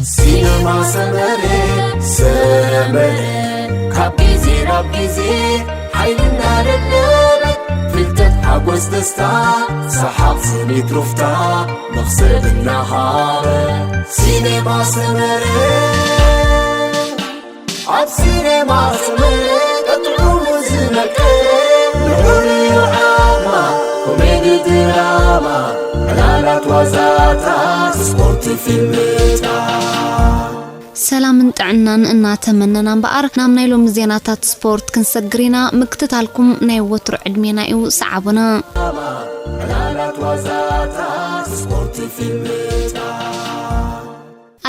سينما سمرة كابيزي رابيزي حيلنا للنبت فلتت حقوز دستا صحاب سنيت رفتا مخسر النهار سينما سمرة عب سينما سمرة تطعم زنك نقولي عاما كوميدي دراما ملالات وزاتا سبورت فيلمتا سلام انتعنان انا تمننا بقر نامنا لهم زيناتات سبورت كنسجرينا مكتتالكم نايوتر عدمينا ايو سعبنا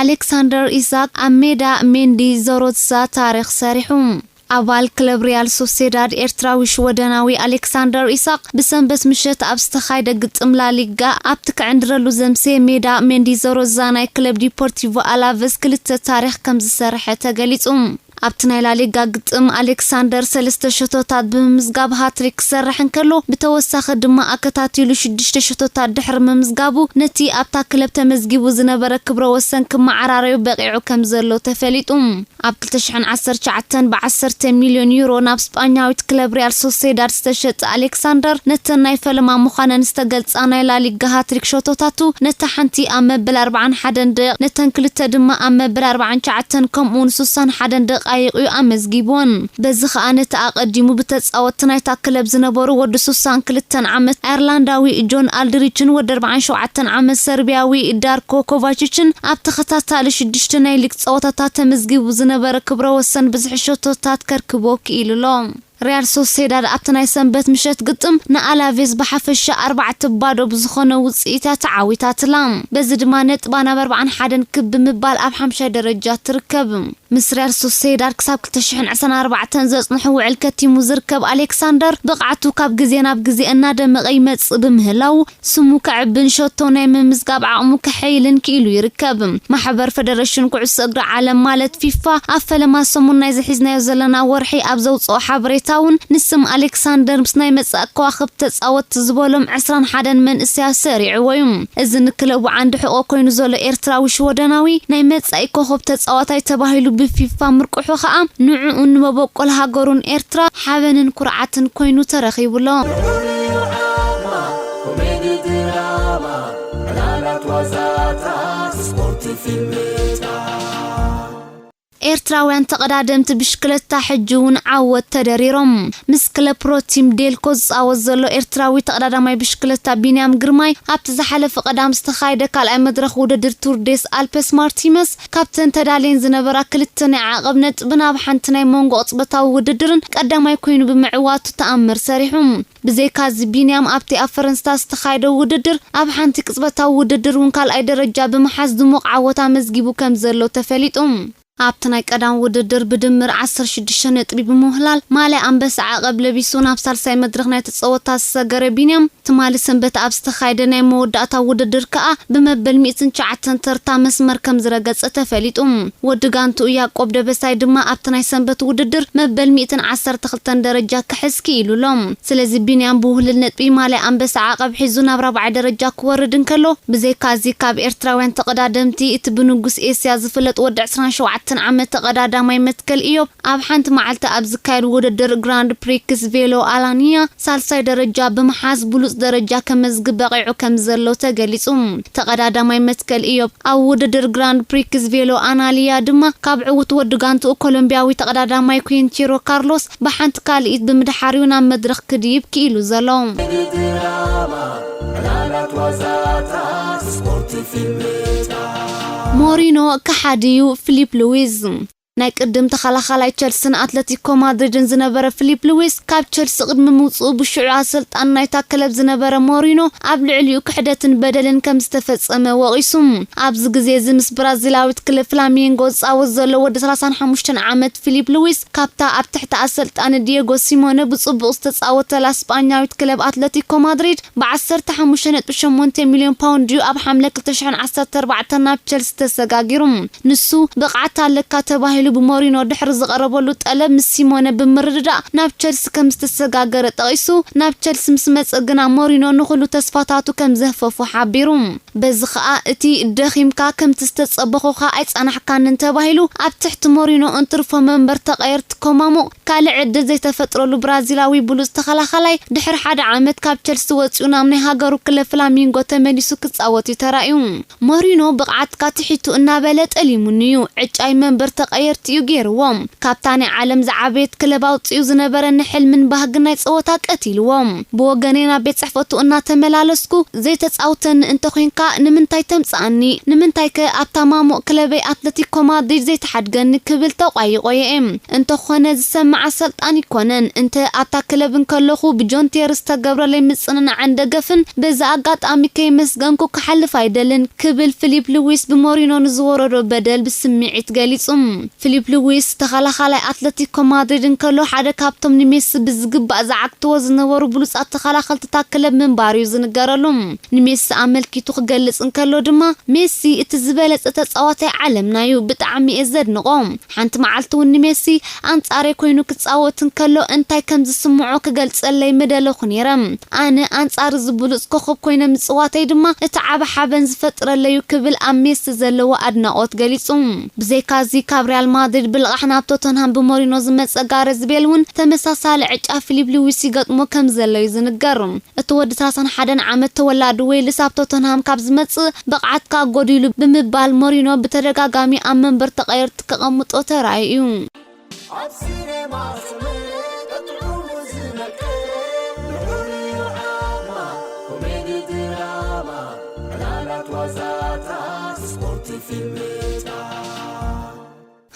ألكسندر إيساك أميدا مندي زوروتسا تاريخ سارحهم أبال كلب ريال سوسيداد إرتراوي شودناوي ألكسندر إيساق بسنبس مشت أبستخايدة قطم لا ليغا أبتك عندرلو زمسي ميدا مندي زورو زاناي كلب ديبورتيفو ألافيس كلتا تاريخ كمز سارحة تغاليتهم أبتناي لا ليغا قطم ألكسندر سلسة شتوتات بمزقاب هاتريك سرحن كلو بتوساخ دما أكتاتيلو شدشت شتوتات دحر ممزقابو نتي أبتا كلب تمزقيبو زنبرا كبرو وسنك معراريو بقيعو كمزلو تفاليتهم أبل تشحن 10 مليون يورو ناب سبانياويت كلب ريال سوسيداد استشت ألكسندر نتناي فلما مخانا نستقلت أنا لا ليغا هاتريك شتوتاتو نتحنتي أمبل 4 حدن دق نتنكلتا دما أمبل 4 شعتن كمون سوسان حدن دق أيقو أمزجيبون بزخ أنا تأقدمو بتتصاوتنا يتاكلب زنبورو ود سوسان كلتن عمت أيرلنداوي جون ألدريتشن ود 4 شعتن عمت سربياوي داركو كوفاتشن أبتخطاتا لشدشتنا ليك تصاوتاتا تمزجيبو زنبر كبرو وسن بزح شوتوتات كركبوك إلولوم ريال سوسيداد أبتناي سنبت مشت قطم نألافيز بحفشة 4 بادو بزخونة وصيتات عاويتات لام بزد ما نتبانا بربعان حدن كب مبال أب 5 درجات تركب مس ريال سوسيداد كساب كتشحن 4 تنزوز نحو علكتي مزركب ألكسندر بقعتو كاب جزينا بجزي النادم مغيمت بمهلاو سمو كعبن شوتوناي من مزقاب عقمو كحيلن كيلو يركب محبر فدرشن كعس أقرأ عالم مالت فيفا أفلما سمونا يزحيزنا يوزلنا ورحي أبزو صوحة بريتاون نسم ألكسندر مسناي مساء كواخب تتصاوت زبولم 21 من اسيا سريع ويم إذن كلو عند حقوق كوينو زولو إرتراوي شودناوي ناي مساء كواخب تتصاوتاي تباهيلو بفيفا مرقوحو خام نوعو نمبوقو الهاقورون إرترا حابنن كرعاتن كوينو ترخيبو لهم إرتراوان تقدادمت بشكلتا حجون عوض تدريرم مسكلا بروتيم ديلكوز أوزلو إرتراوي تقدادماي بشكلتا بينيام قرماي أبتزحلف قدام استخايدة كالأي مدرخ وددر تور ديس ألبس مارتيمس كابتن تدالين زنبرا كلتني عقبنت بناب حانتناي مونغو أطبطاو وددرن قداماي كوينو بمعواتو تأمر ساريحهم بزي كاز بينيام أبتي أفرنستا استخايدة وددر أب حانتي قصبطاو وددر ونكال أي درجة بمحاز دموق عوتا مزجيبو كمزلو تفاليتهم أبتناي قدام وددر بدمر 16 نطبي بمهلال مالي أنبس عقب لبيسو نابسال ساي مدرخنا يتصوتا ساقر بينيام تمالي سنبت أبستخايدة ناي موداتا وددر كأ بمبل 109 ترتا مسمر كم زرقات ستفاليت ودقانتو ياقوب دبساي دما أبتناي سنبت وددر مبل 110 تخلطان درجة كحسكي إلو لهم سلازي بينيام بوهل النطبي مالي أنبس عقب حيزونا برابع درجة كوردن كلو بزي كازي كاب إرتراوين تقدادمتي اتبنوغس إيسيا زفلت ود 10 عمت تقدادا ماي متكل إيوب أب حانت معلتا أبزكايد وددر جراند بريكس فيلو ألانيا سالساي درجة بمحاز بلوس درجة كمزق بقيعو كمزلو تقليسهم تقدادا ماي متكل إيوب أو وددر جراند بريكس فيلو أناليا دما كابعو تودقانتو كولومبياوي تقدادا ماي كوين تيرو كارلوس بحانت كاليت بمدحاريونا مدرخ كديب كيلو زلوم مورينو كحاديو فيليب لويز ناي قدم تخلخلاي تشيلسي اتلتيكو مادريد زنبره فيليب لويس كاب تشيلسي قدم موصو بشعاع سلطان نايتا كلب زنبره مورينو اب لعليو كحدتن بدلن كم استفصمه وقيسوم ابز غزي زمس برازيلاويت كلب فلامينغو صاوز زلو ود 35 عامت فيليب لويس كابتا اب تحت سلطان دييغو سيمونه بصبق استتصاوت لاسبانياويت كلب اتلتيكو مادريد ب 15.8 مليون باوند اب حمله 2014 ناب تشيلسي تسغاغيروم نسو بقعتا لكا تباهي ተባሂሉ ብሞሪኖ ድሕር ዝቀረበሉ ጠለብ ምስ ሲሞነ ብምርድዳ ናብ ቸልሲ ከም ዝተሰጋገረ ጠቂሱ ናብ ቸልሲ ምስ መጽግና ሞሪኖ ንኹሉ ተስፋታቱ ከም ዘህፈፉ ሓቢሩ በዚ ኸኣ እቲ ደኺምካ ከም ተስተጸበኹኻ ኣይጻናሕካን ተባሂሉ ኣብ ትሕቲ ሞሪኖ እንትርፎ መንበር ተቀየርት ኮማሞ ካልዕ ዕድል ዘይተፈጥረሉ ብራዚላዊ ብሉዝ ተኸላኸላይ ድሕሪ ሓደ ዓመት ካብ ቸልሲ ወፂኡ ናብ ናይ ሃገሩ ክለብ ፍላሚንጎ ተመሊሱ ክጻወት ተራእዩ ሞሪኖ ብቕዓትካ ትሒቱ እናበለ ጠሊሙንዩ ዕጫይ መንበር ተቀየርት እዩ ገይርዎም ካፕታን ዓለም ዝዓበየት ክለብ ኣውፅኡ ዝነበረ ንሕልምን ባህግናይ ፀወታ ቀቲልዎም ብወገኔና ቤት ጽሕፈቱ እናተመላለስኩ ዘይተጻውተን እንተ ኮይንካ ንምንታይ ተምጻኒ ንምንታይ ከ ኣብታማሞ ክለበይ ኣትሌቲኮ ማድሪድ ዘይተሓድገኒ ክብል ተቋይቆየም እንተ ኾነ ዝሰማዕ ሰልጣን ይኮነን እንተ ኣታ ክለብን ከለኹ ብጆን ቴርስ ተገብረለይ ምጽንና ዓንደገፍን በዛ ኣጋጣሚ ከይመስገንኩ ክሓልፍ አይደልን ክብል ፊሊፕ ሉዊስ ብሞሪኖ ንዝወረዶ በደል ብስምዒት ገሊጹም ፊሊፕ ሉዊስ ተኸላኻላይ ኣትሌቲኮ ማድሪድን ከሎ ሓደ ካብቶም ንሜሲ ብዝግባእ ዝዓቅትዎ ዝነበሩ ብሉጻት ተኸላኸልቲ ክለብ ምንባር እዩ ዝንገረሉ ንሜሲ ኣመልኪቱ ክገልጽ እንከሎ ድማ ሜሲ እቲ ዝበለጸ ተጻዋታይ ዓለምና እዩ ብጣዕሚ እዘድንቆ ሓንቲ መዓልቲ ውን ንሜሲ አንጻሬ ኮይኑ ክጻወት እንከሎ እንታይ ከም ዝስምዖ ክገልጸለይ መደለኹ ነይረም ኣነ አንጻር ዝብሉጽ ኮኸብ ኮይነ ምጽዋተይ ድማ እቲ ዓበ ሓበን ዝፈጥረለዩ ክብል ኣብ ሜሲ ዘለዎ ኣድናቆት ገሊጹ ብዘይካዚ ካብ ሪያል ማድሪድ ብልቃሕ ናብ ቶተንሃም ብሞሪኖ ዝመጸጋረ ዝቤልውን ተመሳሳሊ ዕጫ ፊሊፕ ሉዊስ ይገጥሞ ከም ዘለዩ ዝንገር እቲ ወዲ 31 ዓመት ተወላዲ ዌልስ ኣብ ቶተንሃም ካብ ዝመጽእ ብቕዓትካ ጎዲሉ ብምባል ሞሪኖ በተደጋጋሚ ኣብ መንበር ተቀየርት ከቐምጦ ተራእዩ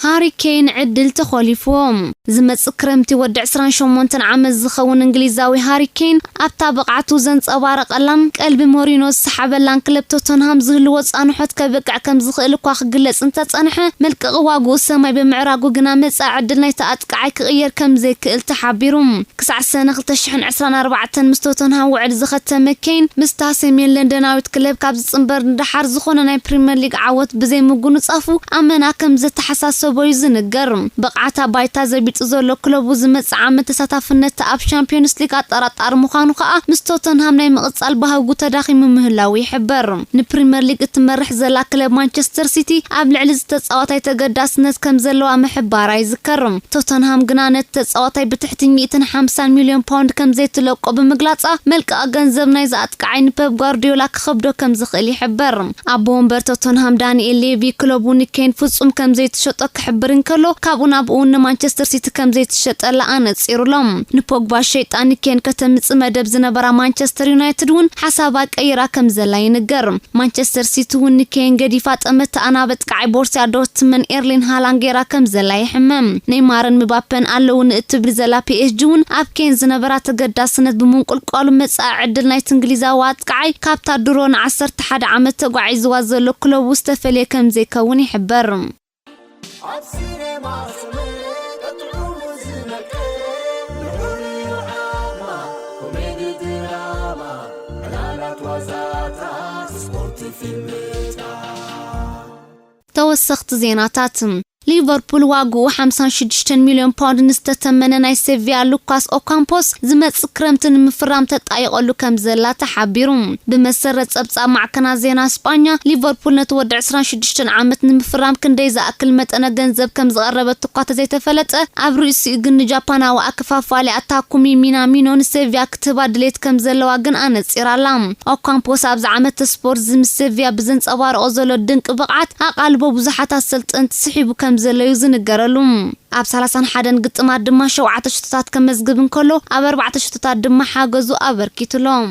ሃሪኬን ዕድል ተኸሊፎም ዝመጽእ ክረምቲ ወዲ 28 ዓመት ዝኸውን እንግሊዛዊ ሃሪኬን ኣብታ ብቕዓቱ ዘንጸባረቐላን ቀልቢ ሞሪኖ ዝሰሓበላን ክለብ ቶተንሃም ዝህልዎ ጻንሖት ከበቅዕ ከም ዝኽእል እኳ ክግለጽ እንተጸንሐ መልቀቕ ዋግኡ ሰማይ ብምዕራጉ ግና መጻኢ ዕድል ናይ ተኣጥቃዓይ ክቕየር ከም ዘይክእል ተሓቢሩ ክሳዕ ሰነ 2024 ምስ ቶተንሃም ውዕል ዝኸተመ ኬን ምስታ ሰሜን ለንደናዊት ክለብ ካብ ዝጽንበር ንድሓር ዝኾነ ናይ ፕሪምየር ሊግ ዓወት ብዘይምጉኑ ጻፉ ኣመና ከም ዝተሓሳሰ ቦይ ዝንገር ብቕዓታ ባይታ ዘቢጥ ዘሎ ክለቡ ዝመጽእ ዓመት ተሳታፍነት ኣብ ቻምፒዮንስ ሊግ ኣጠራጣሪ ምዃኑ ከዓ ምስ ቶተንሃም ናይ ምቕጻል ባህጉ ተዳኺሙ ምህላው ይሕበር ንፕሪምየር ሊግ እትመርሕ ዘላ ክለብ ማንቸስተር ሲቲ ኣብ ልዕሊ ዝተጻዋታይ ተገዳስነት ከም ዘለዋ ምሕባራ ይዝከር ቶተንሃም ግና ነቲ ተጻዋታይ ብትሕቲ 150 ሚልዮን ፓውንድ ከም ዘይትለቆ ብምግላጻ መልቀቕ ገንዘብ ናይ ዝኣጥቃዓይ ፔፕ ጓርዲዮላ ክኸብዶ ከም ዝኽእል ይሕበር ኣብ ወንበር ቶተንሃም ዳንኤል ሌቪ ክለቡ ንኬን ፍጹም ከም ዘይትሸጦ ክሕብርን ከሎ ካብኡ ናብኡ ንማንቸስተር ሲቲ ከም ዘይትሸጠላ ኣነጺሩሎም ንፖግባ ሸይጣን ኬን ከተምጽእ መደብ ዝነበራ ማንቸስተር ዩናይትድ ውን ሓሳባ ቀይራ ከም ዘላ ይንገር ማንቸስተር ሲቲ ውን ኬን ገዲፋ ጠመት ኣናበት ቃይ ቦርሲያ ዶርትመን ኤርሊን ሃላንድ ገይራ ከም ዘላ ይሕመም ኔይማርን ምባፔን ኣለው ንእትብል ዘላ ፒኤስጂ ውን ኣብ ኬን ዝነበራ ተገዳስነት ብምንቁልቋሉ መጻኢ ዕድል ናይ እንግሊዛዊ ኣጥቃዓይ ካብታ ድሮ ን11 ዓመት ተጓዒዝዋ ዘሎ ክለቡ ዝተፈልየ ከም ዘይከውን ይሕበር ተወሰኽቲ ዜናታት ሊቨርፑል ዋግኡ 56 ሚልዮን ፓውንድ ንስተተመነ ናይ ሴቪያ ሉካስ ኦካምፖስ ዝመጽእ ክረምቲ ንምፍራም ተጣይቀሉ ከም ዘላ ተሓቢሩ ብመሰረት ጸብጻብ ማዕከናት ዜና እስጳኛ ሊቨርፑል ነቲ ወዲ 26 ዓመት ንምፍራም ክንደይ ዝኣክል መጠነ ገንዘብ ከም ዝቐረበት እኳ ተዘይተፈለጠ ኣብ ርእሲ ግን ጃፓናዊ ኣከፋፋሊ ኣታኩሚ ሚናሚኖ ንሴቪያ ክትባ ድሌት ከም ዘለዋ ግን ኣነጺራላ ኦካምፖስ ኣብ ዓመት ስፖርት ዝምሴቪያ ብዘንጸባርቆ ዘሎ ድንቅ ብቕዓት ኣቃልቦ ብዙሓት ኣሰልጠንቲ ስሒቡ ከም ዘለዩ ዝንገረሉ ኣብ 31 ግጥማት ድማ 7 ሽቶታት ከመዝግብን ከሎ ኣብ 4 ሽቶታት ድማ ሓገዙ ኣበርኪትሎም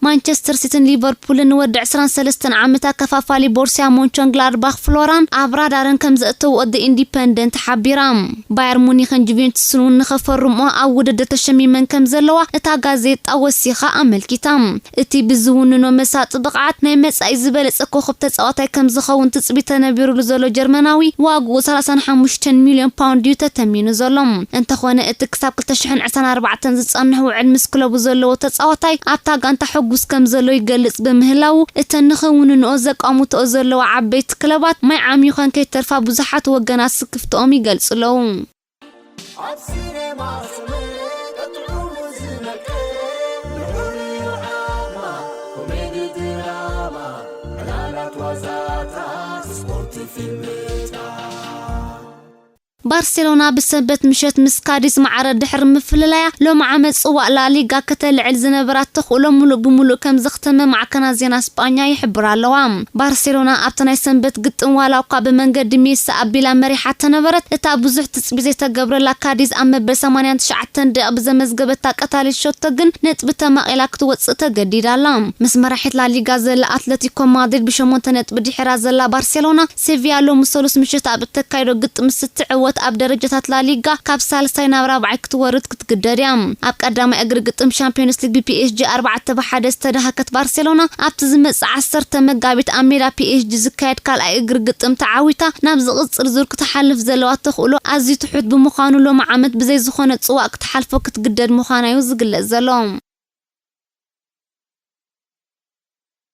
ማንቸስተር ሲቲን ሊቨርፑልን ወዲ 23 ዓመት ከፋፋሊ ቦርሲያ ሞንቸንግላድባኽ ፍሎራን ኣብ ራዳርን ከም ዘእተው ወዲ ኢንዲፔንደንት ሓቢራም ባየር ሙኒኽን ጁቬንቱስን ንኸፈርሙ ኣብ ውድድር ተሸሚመን ከም ዘለዋ እታ ጋዜጣ ወሲኻ ኣመልኪታም እቲ ብዝውንኖ መሳጥ ብቕዓት ናይ መጻኢ ዝበለጸ ኮኸብ ተጻዋታይ ከም ዝኸውን ትጽቢት ተነቢሩሉ ዘሎ ጀርመናዊ ዋግኡ 35 ሚልዮን ፓውንድ ተተሚኑ ዘሎም እንተኾነ እቲ ክሳብ 2024 ዝጸንሕ ውዕል ምስ ክለቡ ዘለዎ ተጻዋታይ ኣብታ ጋንታ ሕጉስ ከም ዘሎ ይገልጽ በምህላው እተንኸውን ንኦ ዘቃሙት ዘለዋ ዓበይት ክለባት ማይ ዓሚኹን ከይተርፋ ብዙሓት ወገናት ስክፍቶም ይገልጽለው ባርሴሎና በሰንበት ምሸት ምስካዲስ ማዕረ ድሕር ምፍልላያ ሎም ዓመት ጽዋዕ ላሊጋ ከተልዕል ዝነበራት ተኽእሎ ሙሉእ ብሙሉእ ከም ዘኽተመ ማዕከና ዜና ስጳኛ ይሕብር ኣለዋ ባርሴሎና ኣብቲ ናይ ሰንበት ግጥም ዋላ እኳ ብመንገዲ ሜሳ ኣቢላ መሪሓ ተነበረት እታ ብዙሕ ትጽቢ ዘይተገብረላ ካዲስ ኣብ መበል 89 ደቂቕ ብዘመዝገበታ ቀታሊት ሾቶ ግን ነጥቢ ተማቒላ ክትወጽእ ተገዲዳላ ምስ መራሒት ላሊጋ ዘላ ኣትሌቲኮ ማድሪድ ብ8 ነጥቢ ድሕራ ዘላ ባርሴሎና ሴቪያ ሎም ሰሉስ ምሸት ኣብ ተካይዶ ግጥም ስትዕወት ኣብ ደረጃታት ላሊጋ ካብ ሳልሳይ ናብ ራብዓይ ክትወርድ ክትግደድ ኣብ ቀዳማይ እግሪ ግጥም ቻምፒዮንስ ሊግ ፒኤስጂ 4-1 ዝተዳሃከት ባርሴሎና ኣብቲ ዝመጽእ 10 መጋቢት ኣብ ሜዳ ፒኤስጂ ዝካየድ ካልኣይ እግሪ ግጥም ተዓዊታ ናብ ዝቕጽር ዙር ክትሓልፍ ዘለዋ ተኽእሎ ኣዝዩ ትሑት ብምዃኑ ሎም ዓመት ብዘይ ዝኾነ ጽዋዕ ክትሓልፎ ክትግደድ ምዃናዩ ዝግለጽ ዘሎ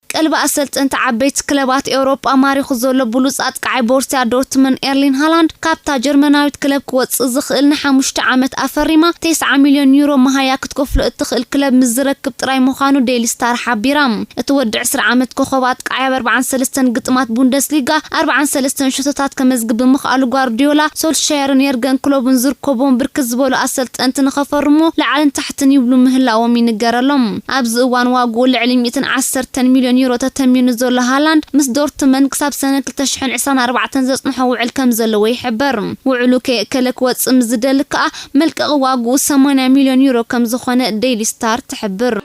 ቀልባ አሰልጠንት ዓበይት ክለባት ኤውሮጳ ማሪኹ ዘሎ ብሉጽ አጥቃዓይ ቦርሲያ ዶርትመንድ ኤርሊን ሃላንድ ካብታ ጀርመናዊት ክለብ ክወጽእ ዝኽእል ን5 ዓመት ኣፈሪማ 9 ሚልዮን ዩሮ መሃያ ክትከፍሎ እትኽእል ክለብ ምዝረክብ ጥራይ ምዃኑ ዴይሊ ስታር ሓቢራ እቲ ወዲ 10 ዓመት ኮኸብ አጥቃዓይ 43 ግጥማት ቡንደስሊጋ 43 ሾቶታት ከመዝግብ ምኽኣሉ ጓርዲዮላ ሶልሻየርን የርገን ክሎብን ዝርከቦም ብርክት ዝበሉ አሰልጠንት ንኸፈርሙ ላዕልን ታሕትን ይብሉ ምህላዎም ይንገረሎም ኣብዚ እዋን ዋግኡ ልዕሊ 110 ሚልዮን ዩሮ ተተሚኑ ዘሎ ሃላንድ ምስ ዶርትመንድ ክሳብ ሰነ 2024 ዘጽንሖ ውዕል ከም ዘለዎ ይሕበር ውዕሉ ከለክ ወጽም ዝደልካ መልቀቕ ዋግኡ 80 ሚልዮን ዩሮ ከም ዝኾነ ዴይሊ ስታር ትሕብር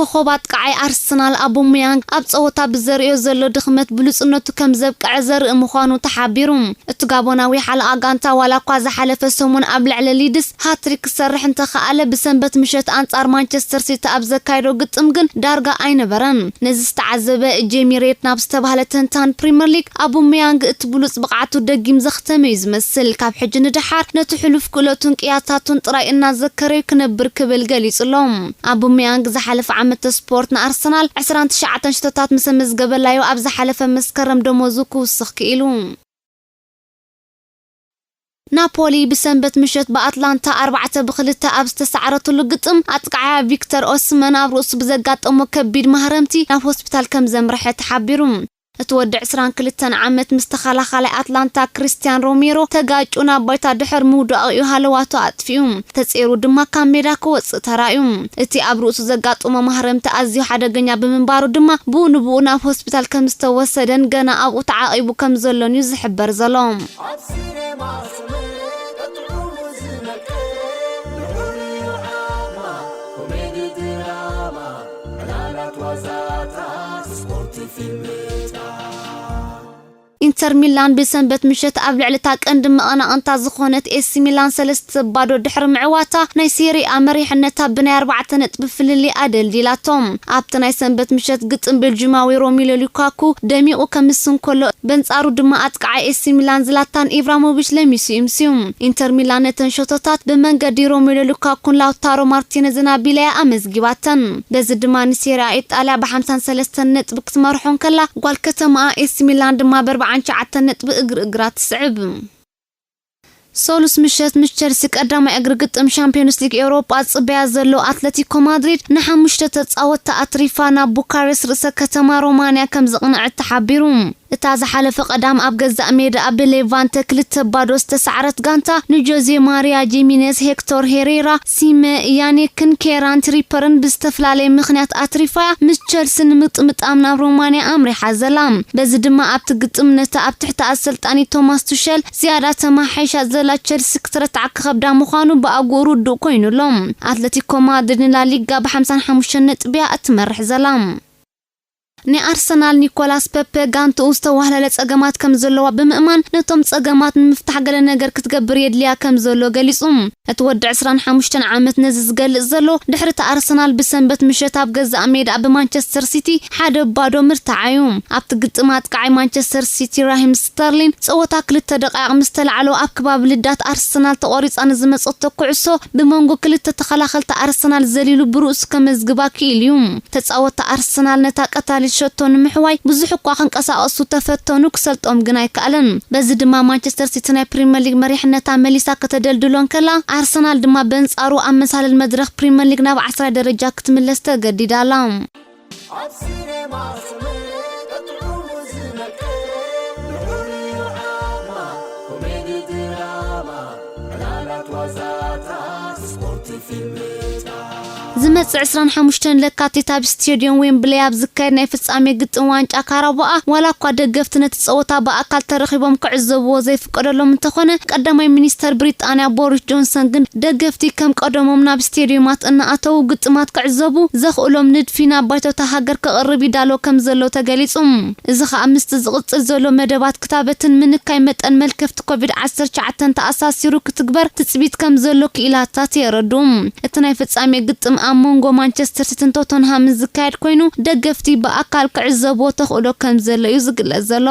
ኮኸባት ቃዓይ አርሰናል አቡሜያንግ ኣብ ጸወታ ብዘርእዮ ዘሎ ድኽመት ብሉጽነቱ ከም ዘብቅዕ ዘርኢ ምዃኑ ተሓቢሩ እቲ ጋቦናዊ ሓለቓ ጋንታ ዋላ እኳ ዝሓለፈ ሰሙን ኣብ ልዕሊ ሊድስ ሃትሪክ ክሰርሕ እንተኸኣለ ብሰንበት ምሸት ኣንጻር ማንቸስተር ሲቲ ኣብ ዘካይዶ ግጥም ግን ዳርጋ ኣይነበረን ነዚ ዝተዓዘበ ጄሚ ሬድ ናብ ዝተባህለ ተንታን ፕሪምየር ሊግ አቡሜያንግ እቲ ብሉጽ ብቕዓቱ ደጊም ዘኽተመ እዩ ዝመስል ካብ ሕጂ ንድሓር ነቲ ሕሉፍ ክእለቱን ቅያታቱን ጥራይ እናዘከረ ክነብር ክብል ገሊጹሎም አቡሜያንግ ዝሓለፈ ዓመት ስፖርት ንኣርሰናል 29 ሾቶታት ምስ መዝገበላዩ ኣብ ዝሓለፈ መስከረም ደሞዙ ክውስኽ ክኢሉ ናፖሊ በሰንበት ምሸት በአትላንታ 4-2 ኣብ ዝተሰዓረቱሉ ግጥም አጥቃዓ ቪክተር ኦስመን ኣብ ርእሱ ብዘጋጠሞ ከቢድ ማህረምቲ ናብ ሆስፒታል ከም ዘምርሐ ተሓቢሩ እቲ ወዲ 22 ዓመት ምስ ተኸላኻላይ አትላንታ ክሪስቲያን ሮሜሮ ተጋጩና ባይታ ድሕር ምውዳቕ ሃለዋቱ ኣጥፊኡ ተጸይሩ ድማ ካብ ሜዳ ክወጽእ ተራእዩ እቲ ኣብ ርእሱ ዘጋጠሞ ማህረምቲ ኣዝዩ ሓደገኛ ብምንባሩ ድማ ብኡንብኡ ናብ ሆስፒታል ከም ዝተወሰደን ገና ኣብኡ ተዓቂቡ ከም ዘሎን እዩ ዝሕበር ዘሎ ኢንተር ሚላን በሰንበት ምሸት ኣብ ልዕልታ ቀንዲ መቐናቕንታ ዝኾነት ኤሲ ሚላን 3-0 ድሕሪ ምዕዋታ ናይ ሴሪአ መሪሕነታ ብናይ 4 ነጥቢ ፍልሊ ኣደልዲላቶም ኣብቲ ናይ ሰንበት ምሸት ግጥም ቤልጅማዊ ሮሜሎ ሉካኩ ደሚቑ ከምስን ከሎ በንጻሩ ድማ ኣጥቃዓይ ኤሲ ሚላን ዝላታን ኢብራሂሞቪች ለሚሱ ይምስዩ ኢንተር ሚላን ነተን ሾቶታት ብመንገዲ ሮሜሎ ሉካኩን ላውታሮ ማርቲኔዝን ኣቢላያ ኣመዝጊባተን በዚ ድማ ንሴሪአ ኢጣልያ ብ53 ነጥቢ ክትመርሖን ከላ ጓል ከተማ ኤሲ ሚላን ድማ ب4 ነጥቢ እግራት ስዕብ ሶሉስ ምሸት ምስ ቸልሲ ቀዳማይ እግሪ ግጥም ሻምፒዮንስ ሊግ ኤውሮጳ ጽበያ ዘሎ አትሌቲኮ ማድሪድ ን5 ተጻወተ አትሪፋ ናብ ቡካሬስት ርእሰ ከተማ ሮማንያ ከም ዝቕንዕ ተሓቢሩ እታ ዝሓለፈ ቀዳም ኣብ ገዛእ ሜዳ ኣብ ሌቫንተ 2-0 ዝተሰዓረት ጋንታ ንጆዜ ማሪያ ጂሚኔዝ ሄክቶር ሄሬራ ሲመ ያኔክን ኬራን ትሪፐርን ብዝተፈላለየ ምኽንያት አትሪፋ ምስ ቸልሲ ንምጥምጣም ናብ ሮማንያ ኣምሪሓ ዘላ በዚ ድማ ኣብቲ ግጥም ነታ ኣብ ትሕቲ ኣሰልጣኒ ቶማስ ቱሸል ዝያዳ ተማሓይሻ ዘላ ቸልሲ ክትረትዓ ክኸብዳ ምዃኑ ብኣጉሩ ርዱእ ኮይኑሎም አትሌቲኮ ማድሪድ ንላሊጋ ብ55 ነጥቢ እትመርሕ ዘላ ናይ ኣርሰናል ኒኮላስ ፔፔ ጋንቱ ዝተዋህለለ ጸገማት ከም ዘለዋ ብምእማን ነቶም ጸገማት ንምፍታሕ ገለ ነገር ክትገብር የድልያ ከም ዘሎ ገሊጹ እቲ ወዲ 25 ዓመት ነዚ ዝገልጽ ዘሎ ድሕሪ ኣርሰናል ብሰንበት ምሸት ኣብ ገዛእ ሜዳ ብማንቸስተር ሲቲ 1-0 ምርታዓዩ ኣብቲ ግጥማት ቃይ ማንቸስተር ሲቲ ራሂም ስተርሊን ጸወታ 2 ደቂቃ ምስ ተላዕሎ ኣብ ከባቢ ልዳት ኣርሰናል ተቆሪጻ ንዝመጸቶ ኩዕሶ ብመንጎ ክልተ ተኸላኸልቲ ኣርሰናል ዘሊሉ ብሩእስ ከመዝግባ ክኢልዩ ተጻወታ ኣርሰናል ነታ ቀታሊ ሸቶ ንምሕዋይ ብዙሕ እኳ ክንቀሳቀሱ ተፈተኑ ክሰልጦም ግን ኣይከኣለን በዚ ድማ ማንቸስተር ሲቲ ናይ ፕሪሚየር ሊግ መሪሕነታ መሊሳ ከተደልድሎን ከላ ኣርሰናል ድማ በንጻሩ ኣብ መሳለል መድረኽ ፕሪሚየር ሊግ ናብ 10 ደረጃ ክትምለስ ተገዲዳላ ዝመጽ 25 ለካቲት ኣብ ስቴዲየም ዌምብሊ ኣብ ዝካየድ ናይ ፍጻሜ ግጥም ዋንጫ ካራባኦ ዋላ እኳ ደገፍቲ ነቲ ጸወታ በኣካል ተረኺቦም ክዕዘብዎ ዘይፍቀደሎም እንተኾነ ቀዳማይ ሚኒስተር ብሪጣንያ ቦሪስ ጆንሰን ግን ደገፍቲ ከም ቀደሞም ናብ ስቴዲየማት እናኣተው ግጥማት ክዕዘቡ ዘኽእሎም ንድፊ ናብ ባይቶታ ሃገር ክቕርብ ይዳሎ ከም ዘሎ ተገሊጹ እዚ ኸኣ ምስቲ ዝቕጽል ዘሎ መደባት ክታበትን ምንካይ መጠን መልከፍቲ ኮቪድ-19 ተኣሳሲሩ ክትግበር ትጽቢት ከም ዘሎ ክኢላታት የረዱ እቲ ናይ ፍጻሜ ግጥም አሞንጎ ማንቸስተር ሲቲ ቶተንሃም ዝካየድ ኮይኑ ደገፍቲ በአካል ክዕዘቦ ተኽእሎ ከም ዘሎ እዩ ዝግለጽ ዘሎ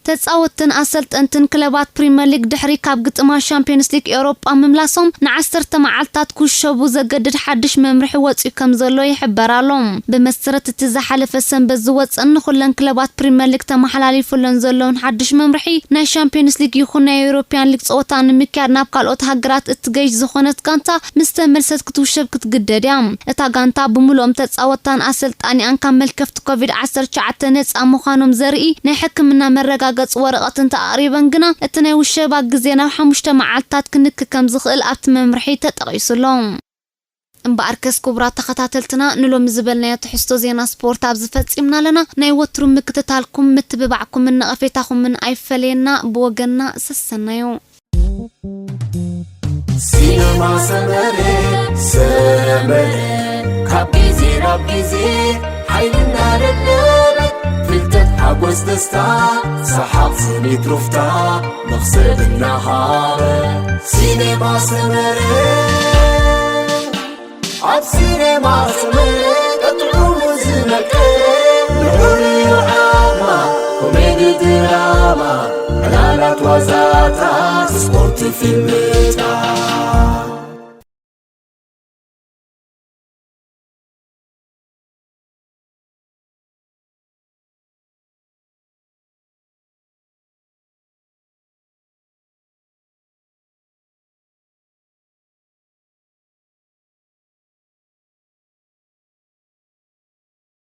ተጻወትን ኣሰልጠንትን ክለባት ፕሪሚየር ሊግ ድሕሪ ካብ ግጥማ ሻምፒዮንስ ሊግ ኤውሮጳ ምምላሶም ን10 መዓልታት ኩሸቡ ዘገድድ ሓድሽ መምርሒ ወጽኡ ከም ዘሎ ይሕበራሎም ብመሰረት እቲ ዝሓለፈ ሰንበት ዝወጽን ኩለን ክለባት ፕሪሚየር ሊግ ተመሓላሊፉለን ዘለውን ሓድሽ መምርሒ ናይ ሻምፒዮንስ ሊግ ይኹን ናይ ኤውሮጵያን ሊግ ጸወታ ንምክያድ ናብ ካልኦት ሃገራት እትገይሽ ዝኾነት ጋንታ ምስተመልሰት ክትውሸብ ክትግደድ እያ እታ ጋንታ ብሙሉኦም ተጻወታን ኣሰልጣኒያን ካብ መልከፍቲ ኮቪድ-19 ነጻ ምዃኖም ዘርኢ ናይ ሕክምና መረጋገ ገጽ ወረቐትን ተኣሪበን ግና እቲ ናይ ውሸባ ግዜ ናብ 5 መዓልታት ክንክ ከም ዝኽእል ኣብቲ መምርሒ ተጠቒሱሎም እምበኣርከስ ክቡራት ተኸታተልትና ንሎም ዝበልናዮ ትሕዝቶ ዜና ስፖርት ኣብ ዝፈጺምና ኣለና ናይ ወትሩ ምክትታልኩም ምትብባዕኩም ነቐፌታኹምን ኣይፈለየና ብወገንና ሰሰናዮ ሲነማ ሰመረ ካብ ጊዜ ናብ ጊዜ ሓይልና ደደበ ፍልጠት ሓጎስ ደስታ ሰሓቕ ስኒት ሩፍታ መኽሰብና ሃበ ሲኔማ ሰመረ ኣብ ሲኔማ ሰመረ እጥዑሙ ዝመቀ ንዑልዩ ዓማ ኮሜዲ ድራማ ዕላላት ዋዛታት ስፖርት ፊልም